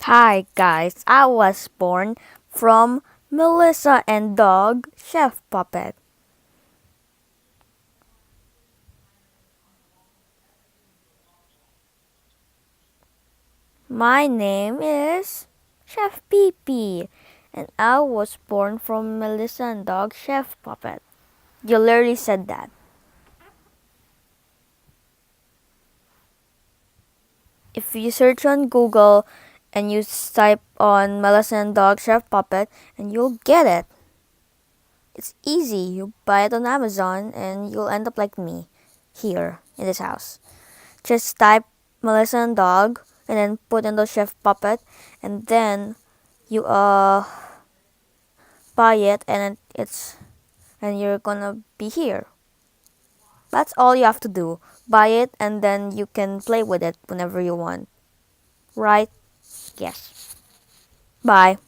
Hi guys, I was born from Melissa and Dog Chef Puppet. My name is Chef Pee and I was born from Melissa and Dog Chef Puppet. You literally said that. If you search on Google and you type on Melissa and Dog Chef Puppet and you'll get it. It's easy. You buy it on Amazon and you'll end up like me here in this house. Just type Melissa and Dog and then put in the chef puppet and then you buy it and you're gonna be here. That's all you have to do. Buy it and then you can play with it whenever you want. Right? Yes. Bye.